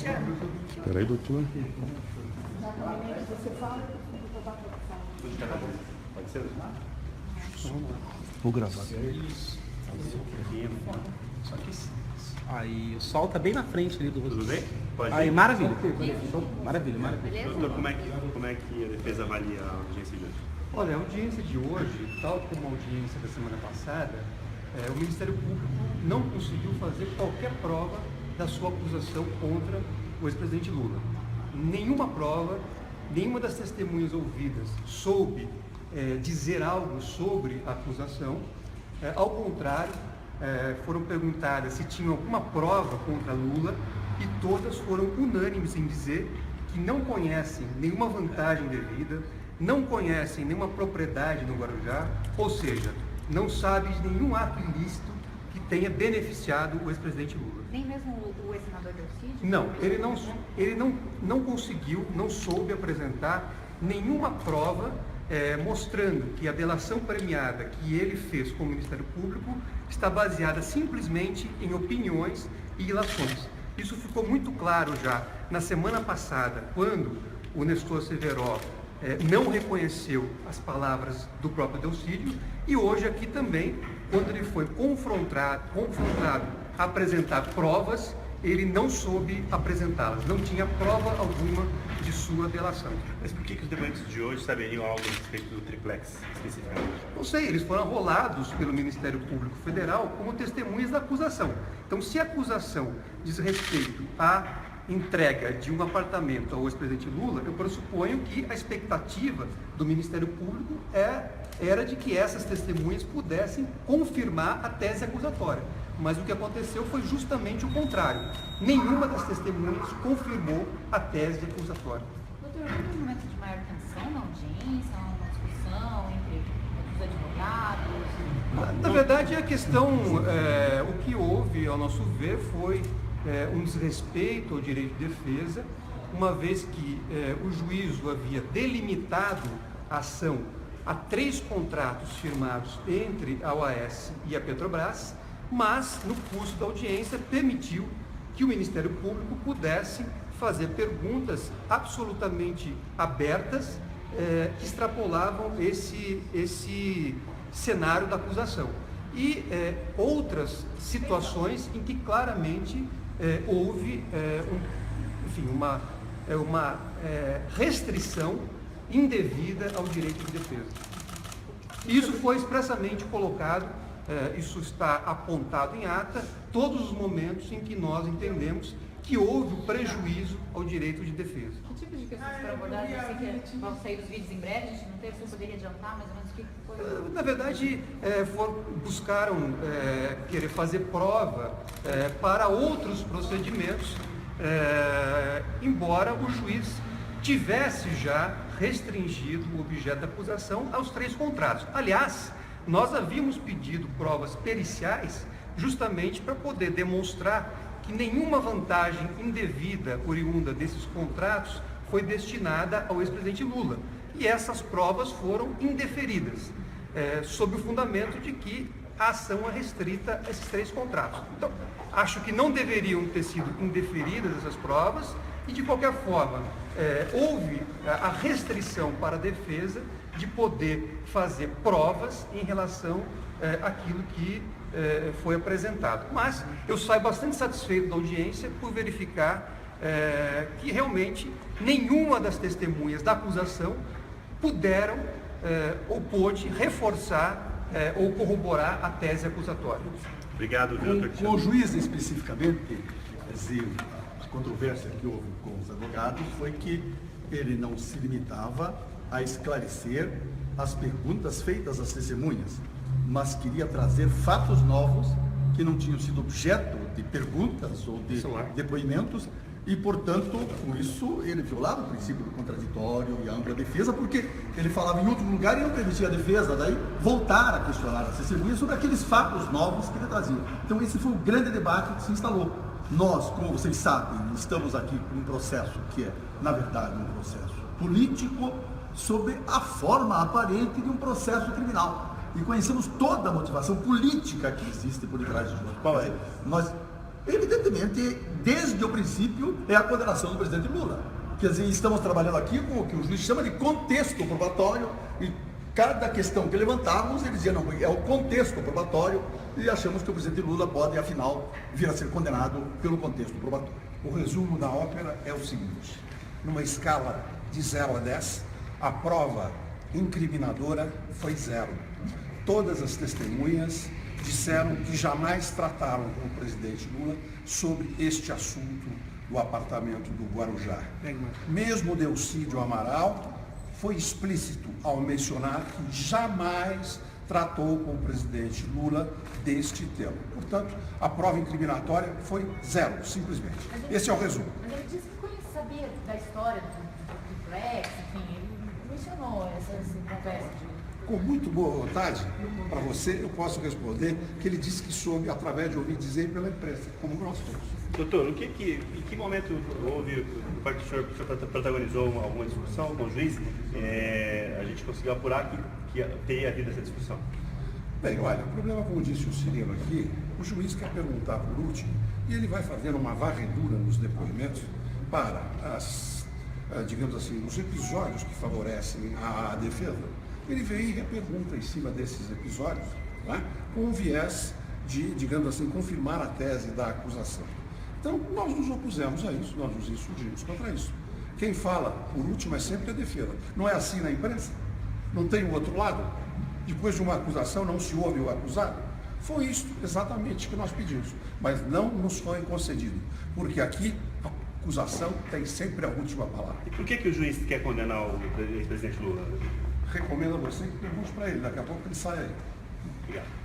Espera aí, doutor. Vou gravar. Só que aí o sol tá bem na frente ali do rosto. Tudo bem? Pode Aí, ir? maravilha. Maravilha, maravilha. Doutor, como é que a defesa avalia a audiência de hoje? Olha, a audiência de hoje, tal como a audiência da semana passada, o Ministério Público não conseguiu fazer qualquer prova da sua acusação contra o ex-presidente Lula. Nenhuma prova, nenhuma das testemunhas ouvidas soube dizer algo sobre a acusação. Ao contrário, foram perguntadas se tinham alguma prova contra Lula e todas foram unânimes em dizer que não conhecem nenhuma vantagem devida, não conhecem nenhuma propriedade no Guarujá, ou seja, não sabem de nenhum ato ilícito que tenha beneficiado o ex-presidente Lula. Nem mesmo o ex-senador Delcídio? Não, ele não conseguiu, não soube apresentar nenhuma prova mostrando que a delação premiada que ele fez com o Ministério Público está baseada simplesmente em opiniões e ilações. Isso ficou muito claro já na semana passada, quando o Nestor Severo não reconheceu as palavras do próprio Delcídio, e hoje aqui também, quando ele foi confrontado a apresentar provas, ele não soube apresentá-las, não tinha prova alguma de sua delação. Mas por que os depoimentos de hoje saberiam algo a respeito do triplex, especificamente? Não sei, eles foram arrolados pelo Ministério Público Federal como testemunhas da acusação. Então, se a acusação diz respeito à entrega de um apartamento ao ex-presidente Lula, eu pressuponho que a expectativa do Ministério Público era de que essas testemunhas pudessem confirmar a tese acusatória. Mas o que aconteceu foi justamente o contrário. Nenhuma das testemunhas confirmou a tese acusatória. Doutor, houve um momento de maior tensão na audiência, uma discussão entre os advogados? Na verdade, a questão, o que houve, ao nosso ver, foi um desrespeito ao direito de defesa, uma vez que o juízo havia delimitado a ação a 3 contratos firmados entre a OAS e a Petrobras, mas, no curso da audiência, permitiu que o Ministério Público pudesse fazer perguntas absolutamente abertas que extrapolavam esse cenário da acusação. E situações em que claramente houve uma restrição indevida ao direito de defesa. Isso foi expressamente colocado, isso está apontado em ata, todos os momentos em que nós entendemos que houve um prejuízo ao direito de defesa. Que tipo de questões foram abordadas? Eu sei que vão sair os vídeos em breve, a gente não teve, você poderia adiantar mais ou menos o que foi? Na verdade, buscaram querer fazer prova para outros procedimentos, embora o juiz tivesse já restringido o objeto da acusação aos 3 contratos. Aliás, nós havíamos pedido provas periciais justamente para poder demonstrar que nenhuma vantagem indevida oriunda desses contratos foi destinada ao ex-presidente Lula. E essas provas foram indeferidas, sob o fundamento de que a ação é restrita a esses 3 contratos. Então, acho que não deveriam ter sido indeferidas essas provas e, de qualquer forma, houve a restrição para a defesa de poder fazer provas em relação àquilo que foi apresentado. Mas eu saio bastante satisfeito da audiência por verificar que realmente nenhuma das testemunhas da acusação puderam ou pôde reforçar ou corroborar a tese acusatória. Obrigado, Com o juiz especificamente, quer dizer, a controvérsia que houve com os advogados foi que ele não se limitava a esclarecer as perguntas feitas às testemunhas, mas queria trazer fatos novos que não tinham sido objeto de perguntas ou de depoimentos e, portanto, com isso ele violava o princípio do contraditório e a ampla defesa, porque ele falava em outro lugar e não permitia a defesa, daí voltar a questionar as testemunhas sobre aqueles fatos novos que ele trazia. Então esse foi o grande debate que se instalou. Nós, como vocês sabem, estamos aqui com um processo que é, na verdade, um processo político sobre a forma aparente de um processo criminal. E conhecemos toda a motivação política que existe por detrás disso. Qual é? Evidentemente, desde o princípio, é a condenação do presidente Lula. Quer dizer, estamos trabalhando aqui com o que o juiz chama de contexto probatório, e cada questão que levantávamos, ele dizia, não, é o contexto probatório, e achamos que o presidente Lula pode, afinal, vir a ser condenado pelo contexto probatório. O resumo da ópera é o seguinte: numa escala de 0 a 10, a prova incriminadora foi 0. Todas as testemunhas disseram que jamais trataram com o presidente Lula sobre este assunto do apartamento do Guarujá. Mesmo Delcídio Amaral foi explícito ao mencionar que jamais tratou com o presidente Lula deste tema. Portanto, a prova incriminatória foi 0, simplesmente. Esse é o resumo. Mas ele disse que sabia da história do triplex, enfim, ele mencionou essas conversas. Com muito boa vontade, para você, eu posso responder que ele disse que soube através de ouvir dizer pela imprensa, como nós todos. Doutor, em que momento houve, no qual o senhor protagonizou alguma discussão com o juiz, a gente conseguiu apurar que teria havido essa discussão? Bem, olha, o problema, como disse o Cirilo aqui, o juiz quer perguntar por último e ele vai fazendo uma varredura nos depoimentos para digamos assim, os episódios que favorecem a defesa. Ele vem e repergunta em cima desses episódios, né, com um viés de, digamos assim, confirmar a tese da acusação. Então, nós nos opusemos a isso, nós nos insurgimos contra isso. Quem fala, por último, é sempre a defesa. Não é assim na imprensa? Não tem o outro lado? Depois de uma acusação, não se ouve o acusado? Foi isso exatamente que nós pedimos, mas não nos foi concedido, porque aqui a acusação tem sempre a última palavra. E por que o juiz quer condenar o ex-presidente Lula? Recomendo a você que pergunte para ele, daqui a pouco ele sai aí. Obrigado.